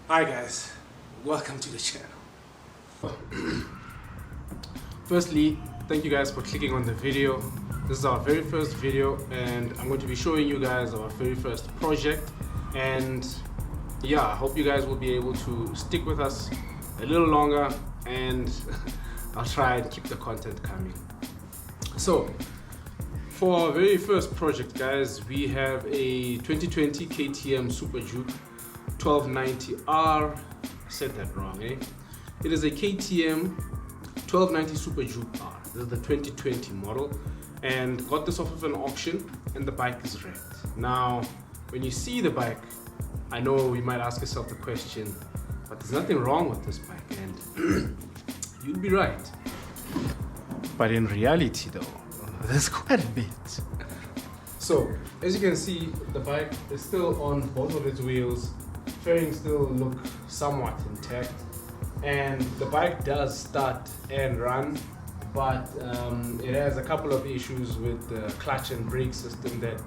Hi guys, welcome to the channel. Firstly, thank you guys for clicking on the video. This is our very first video and I'm going to be showing you guys our very first project, and yeah, I hope you guys will be able to stick with us a little longer and I'll try and keep the content coming. So for our very first project, guys, we have a 2020 KTM Superduke 1290 R. I said that wrong, eh? It is a KTM 1290 Superduke R. This is the 2020 model, and got this off of an auction, and the bike is red. Now, when you see the bike, I know you might ask yourself the question, but there's nothing wrong with this bike, and you'd be right. But in reality, though, there's quite a bit. So, as you can see, the bike is still on both of its wheels. Fairings still look somewhat intact, and the bike does start and run, but it has a couple of issues with the clutch and brake system that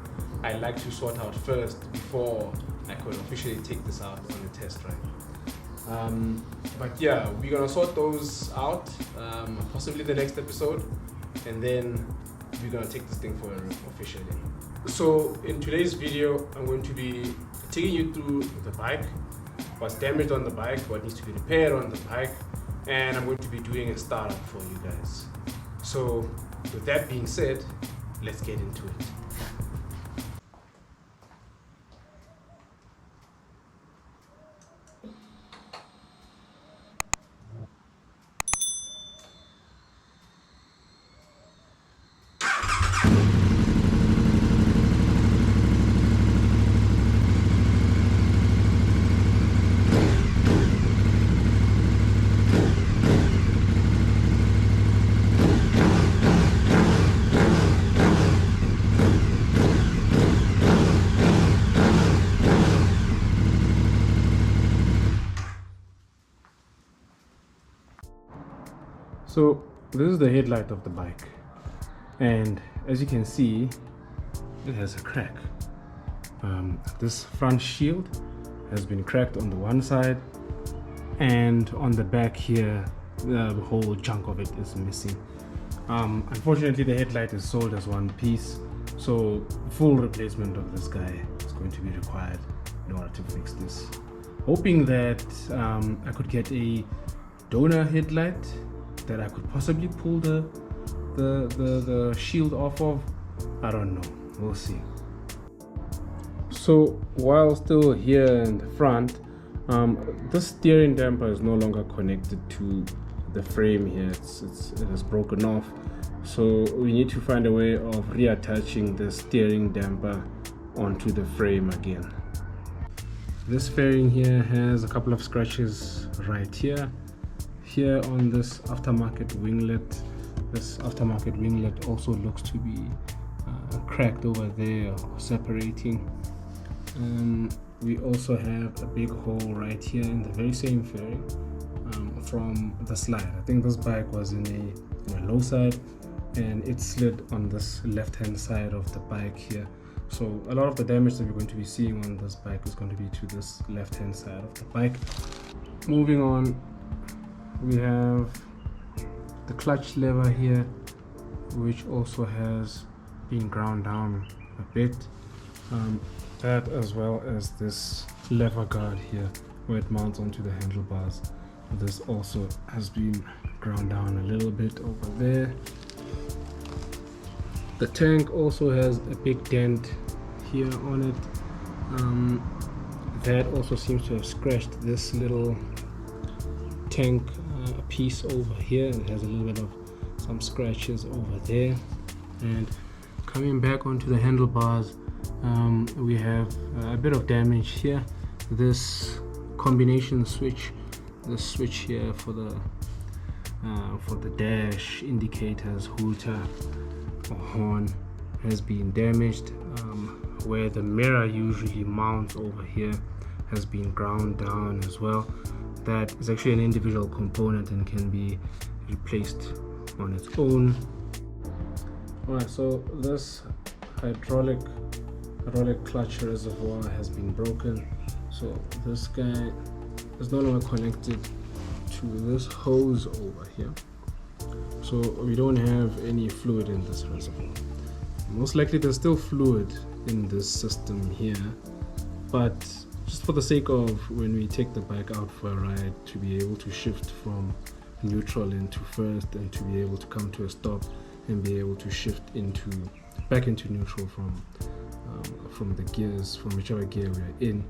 I'd like to sort out first before I could officially take this out on a test ride. But yeah, we're gonna sort those out possibly the next episode, and then we're gonna take this thing for a rip officially. So in today's video, I'm going to be taking you through the bike, what's damaged on the bike, what needs to be repaired on the bike, and I'm going to be doing a startup for you guys. So with that being said, let's get into it. So this is the headlight of the bike, and as you can see, it has a crack. This front shield has been cracked on the one side, and on the back here, the whole chunk of it is missing. Unfortunately, the headlight is sold as one piece, so full replacement of this guy is going to be required in order to fix this. Hoping that I could get a donor headlight that I could possibly pull the shield off of. I don't know, we'll see. So while still here in the front, this steering damper is no longer connected to the frame here. It is broken off, so we need to find a way of reattaching the steering damper onto the frame again. This fairing here has a couple of scratches right here on this aftermarket winglet. This aftermarket winglet also looks to be cracked over there, or separating. We also have a big hole right here in the very same fairing from the slide. I think this bike was in a low side, and it slid on this left hand side of the bike here. So a lot of the damage that we're going to be seeing on this bike is going to be to this left hand side of the bike. Moving on, we have the clutch lever here, which also has been ground down a bit. That, as well as this lever guard here where it mounts onto the handlebars, this also has been ground down a little bit over there. The tank also has a big dent here on it. That also seems to have scratched this little tank piece over here. It has a little bit of some scratches over there. And coming back onto the handlebars, we have a bit of damage here. This combination switch, the switch here for the dash indicators, hooter or horn, has been damaged. Where the mirror usually mounts over here has been ground down as well. That is actually an individual component and can be replaced on its own. Alright, so this hydraulic clutch reservoir has been broken, so this guy is no longer connected to this hose over here, so we don't have any fluid in this reservoir. Most likely there's still fluid in this system here, but just for the sake of when we take the bike out for a ride, to be able to shift from neutral into first and to be able to come to a stop and be able to shift back into neutral from the gears, from whichever gear we're in,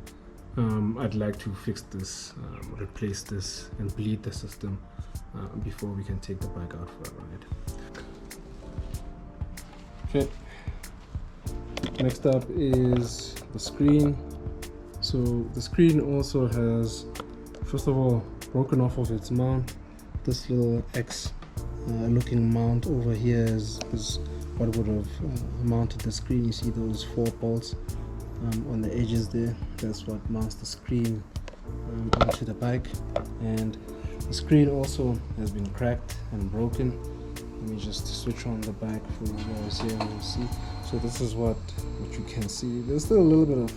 I'd like to fix this, replace this and bleed the system before we can take the bike out for a ride. Okay, next up is the screen. So the screen also has, first of all, broken off of its mount. This little X looking mount over here is what would have mounted the screen. You see those 4 bolts on the edges there. That's what mounts the screen onto the bike. And the screen also has been cracked and broken. Let me just switch on the bike for you guys here and see. So this is what you can see. There's still a little bit of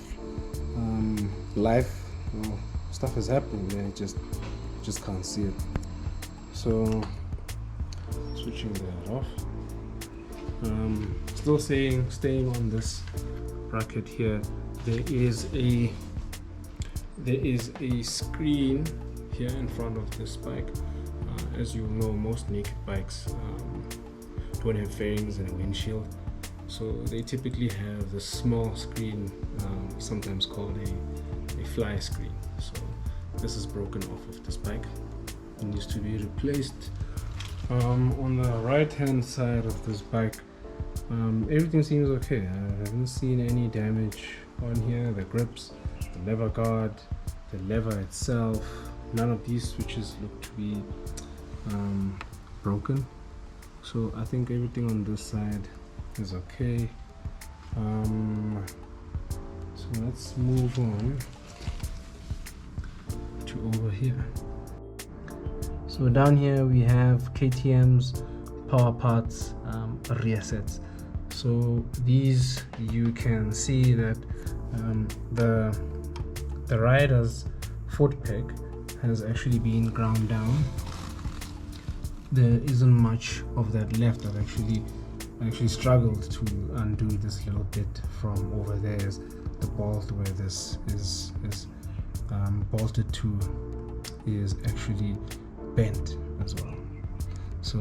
life, stuff is happening there, just can't see it. So switching that off, still staying on this bracket here, there is a screen here in front of this bike. As you know, most naked bikes don't have fairings and a windshield, so they typically have this small screen, sometimes called a fly screen. So this is broken off of this bike. It needs to be replaced. On the right hand side of this bike, everything seems okay. I haven't seen any damage on here. The grips, the lever guard, the lever itself, none of these switches look to be broken. So I think everything on this side is okay. So let's move on to over here. So down here we have KTM's power parts rear sets. So these, you can see that the rider's foot peg has actually been ground down. There isn't much of that left. I've actually struggled to undo this little bit from over there, as the bolt where this is bolted to is actually bent as well. So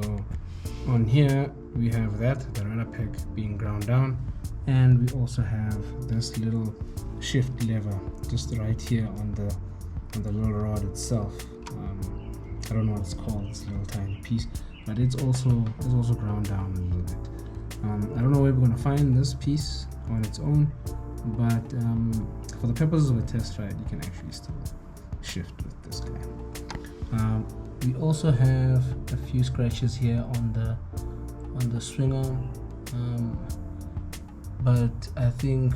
on here we have that, the rider peg being ground down, and we also have this little shift lever just right here on the little rod itself. I don't know what it's called, this little tiny piece, but it's also ground down a little bit. I don't know where we're going to find this piece on its own, but for the purposes of a test ride, you can actually still shift with this guy. We also have a few scratches here on the swing arm, but I think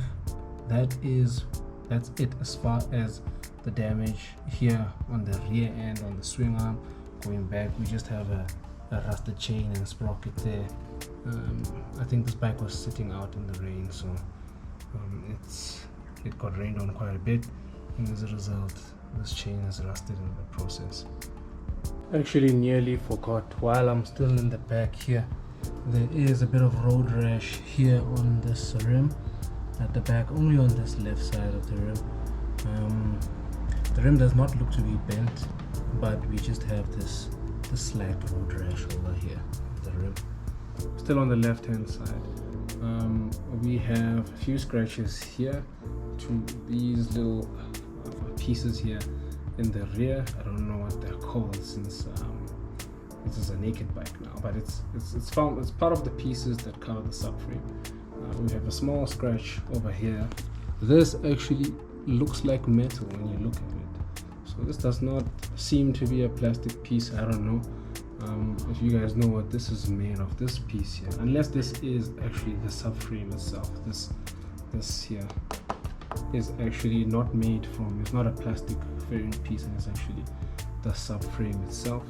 that's it as far as the damage here on the rear end, on the swing arm. Going back, we just have a rusted chain and sprocket there. I think this bike was sitting out in the rain, so it got rained on quite a bit, and as a result this chain is rusted in the process. Actually nearly forgot, while I'm still in the back here, there is a bit of road rash here on this rim at the back, only on this left side of the rim. The rim does not look to be bent, but we just have this slight road rash over here of the rim. Still on the left hand side, we have a few scratches here to these little pieces here in the rear. I don't know what they're called, since this is a naked bike now, but it's part of the pieces that cover the subframe. We have a small scratch over here. This actually looks like metal when you look at it, so this does not seem to be a plastic piece. I don't know if you guys know what this is made of, this piece here, unless this is actually the subframe itself. This here is actually not made from, it's not a plastic fairing piece, and it's actually the subframe itself.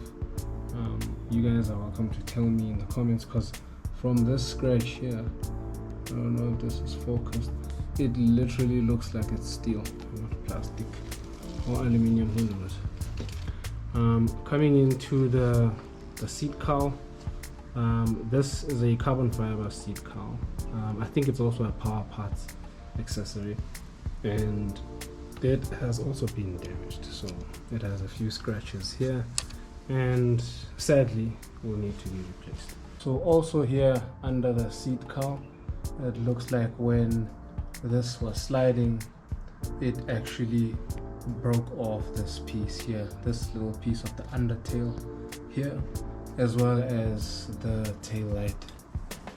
You guys are welcome to tell me in the comments, because from this scratch here, I don't know if this is focused, it literally looks like it's steel, not plastic or aluminium, who knows. Coming into the seat cowl, this is a carbon fiber seat cowl. I think it's also a power parts accessory, and it has also been damaged, so it has a few scratches here and sadly will need to be replaced. So also here under the seat cowl, it looks like when this was sliding, it actually broke off this piece here, this little piece of the undertail here, as well as the tail light.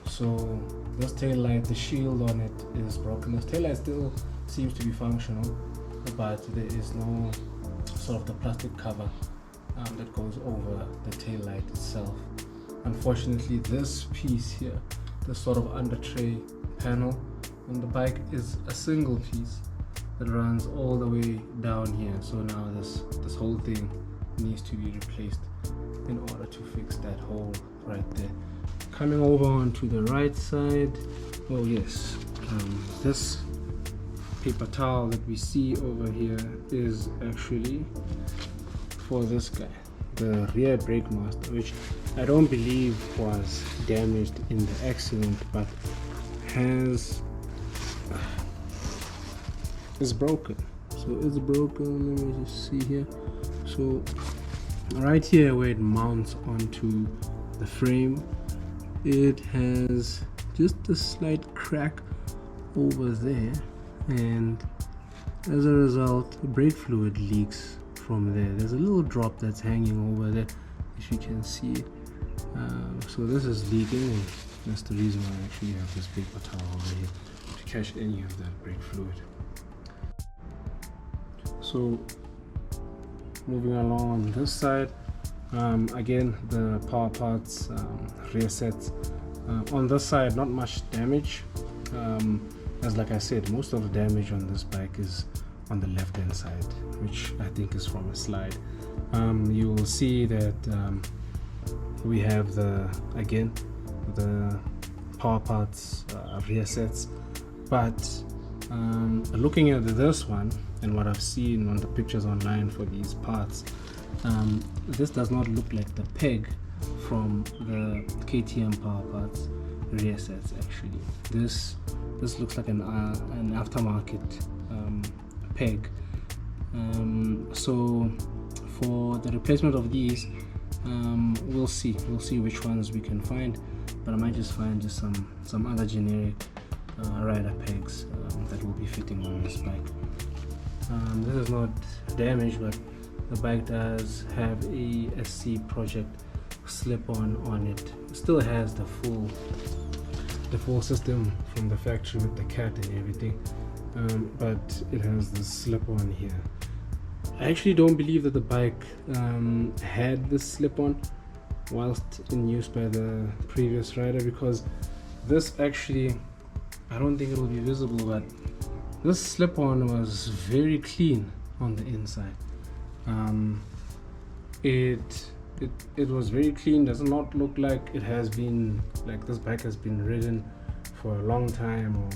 So this tail light, the shield on it is broken. This tail light still seems to be functional, but there is no sort of the plastic cover that goes over the tail light itself. Unfortunately, this piece here, this sort of under tray panel on the bike, is a single piece that runs all the way down here. So now this whole thing needs to be replaced in order to fix that hole right there. Coming over onto the right side, oh yes, this paper towel that we see over here is actually for this guy, the rear brake master, which I don't believe was damaged in the accident, but is broken. So it's broken. Let me just see here. So right here where it mounts onto the frame, it has just a slight crack over there, and as a result brake fluid leaks from there. There's a little drop that's hanging over there, if you can see it. So this is leaking, and that's the reason why I actually have this paper towel over here to catch any of that brake fluid. So moving along on this side, again the power parts, rear sets. On this side, not much damage, as like I said, most of the damage on this bike is on the left hand side, which I think is from a slide. You will see that we have the power parts, rear sets, but looking at this one and what I've seen on the pictures online for these parts, this does not look like the peg from the KTM power parts rear sets. Actually, this looks like an aftermarket peg. So for the replacement of these, we'll see which ones we can find, but I might just find some other generic rider pegs that will be fitting on this bike. This is not damaged, but the bike does have a SC Project slip-on it. It still has the full system from the factory with the cat and everything, but it has this slip-on here. I actually don't believe that the bike had this slip-on whilst in use by the previous rider, because this actually, I don't think it will be visible, but this slip-on was very clean on the inside. It was very clean. Does not look like it has been, like this bike has been ridden for a long time, or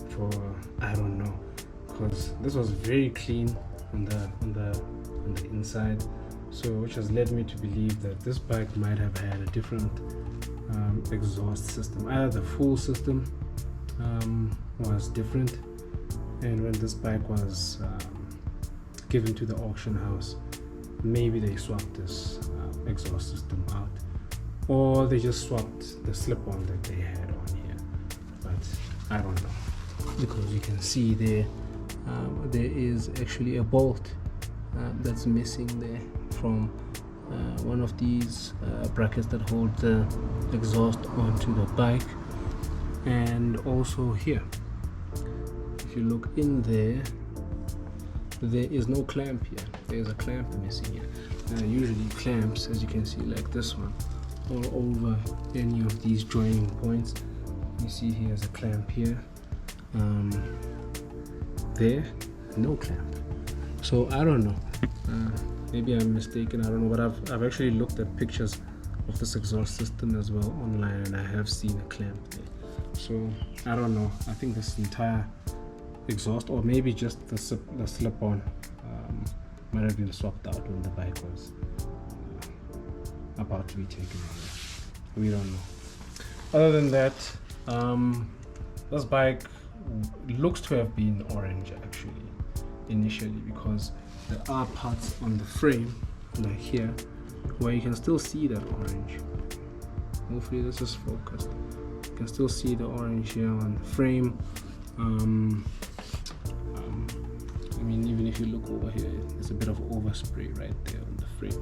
for, I don't know, because this was very clean on the inside, so which has led me to believe that this bike might have had a different exhaust system. Either the full system was different, and when this bike was given to the auction house, maybe they swapped this exhaust system out, or they just swapped the slip-on that they had on here, but I don't know, because you can see there is actually a bolt that's missing there from one of these brackets that hold the exhaust onto the bike. And also here, if you look in there, there is no clamp here. There's a clamp missing here. Usually clamps, as you can see, like this one, all over any of these joining points. You see here's a clamp here. There, no clamp. So I don't know. Maybe I'm mistaken. I don't know. But I've actually looked at pictures of this exhaust system as well online, and I have seen a clamp there. So I don't know. I think this entire exhaust, or maybe just the slip-on, might have been swapped out when the bike was about to be taken over. We don't know. Other than that, this bike looks to have been orange actually initially, because there are parts on the frame like here where you can still see that orange. Hopefully this is focused. You can still see the orange here on the frame. I mean, even if you look over here, there's a bit of overspray right there on the frame.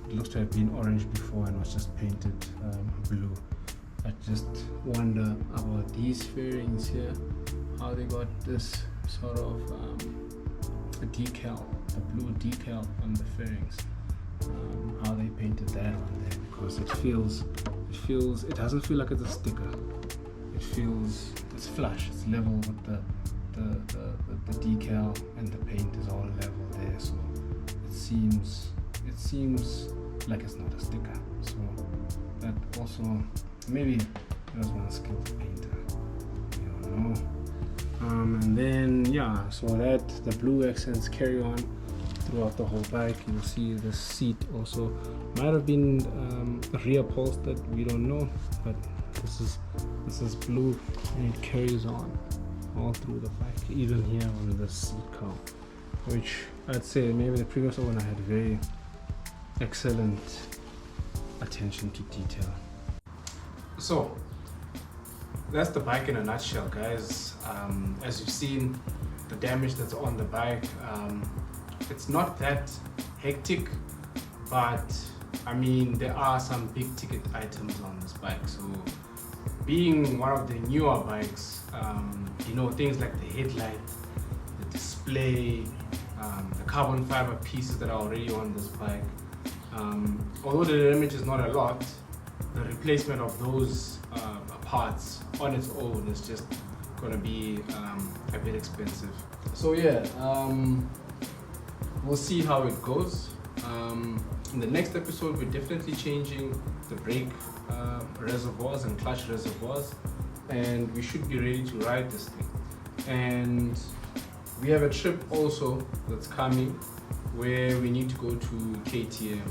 It looks to have been orange before and was just painted blue. I just wonder about these fairings here, how they got this sort of a decal, a blue decal on the fairings, how they painted that on there, because it doesn't feel like it's a sticker. It feels, it's flush, it's level with the decal, and the paint is all level there, so it seems like it's not a sticker. So that also, maybe it was one skilled painter, you don't know. And then yeah, so that the blue accents carry on throughout the whole bike. You'll see the seat also might have been reupholstered, we don't know, but this is blue and it carries on all through the bike, even here on the seat cowl, which I'd say maybe the previous owner had very excellent attention to detail. So that's the bike in a nutshell, guys. As you've seen, the damage that's on the bike, it's not that hectic, but I mean, there are some big ticket items on this bike. So being one of the newer bikes, you know, things like the headlight, the display, the carbon fiber pieces that are already on this bike, although the damage is not a lot, the replacement of those parts on its own is just going to be a bit expensive. So yeah, we'll see how it goes. In the next episode, we're definitely changing the brake reservoirs and clutch reservoirs, and we should be ready to ride this thing. And we have a trip also that's coming where we need to go to KTM.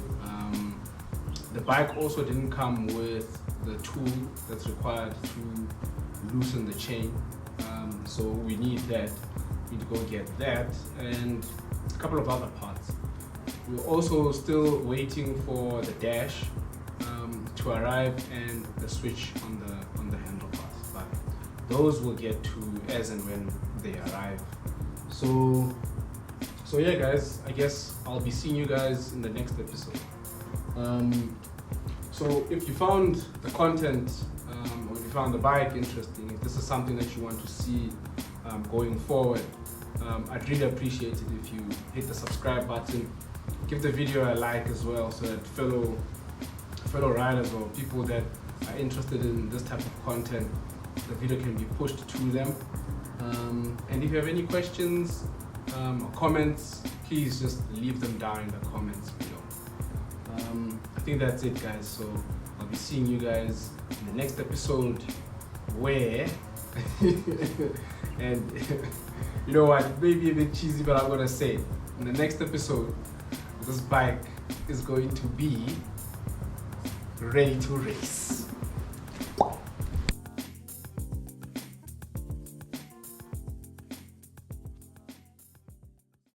The bike also didn't come with the tool that's required to loosen the chain, so we need that. We need to go get that and a couple of other parts. We're also still waiting for the dash to arrive and the switch on the handlebars, but those we'll get to as and when they arrive. So yeah, guys, I guess I'll be seeing you guys in the next episode. So if you found the content or if you found the bike interesting, if this is something that you want to see going forward, I'd really appreciate it if you hit the subscribe button, give the video a like as well, so that fellow riders or people that are interested in this type of content, the video can be pushed to them. And if you have any questions or comments, please just leave them down in the comments below. I think that's it, guys. So I'll be seeing you guys in the next episode where and you know what, it may be a bit cheesy, but I'm gonna say it. In the next episode, this bike is going to be ready to race.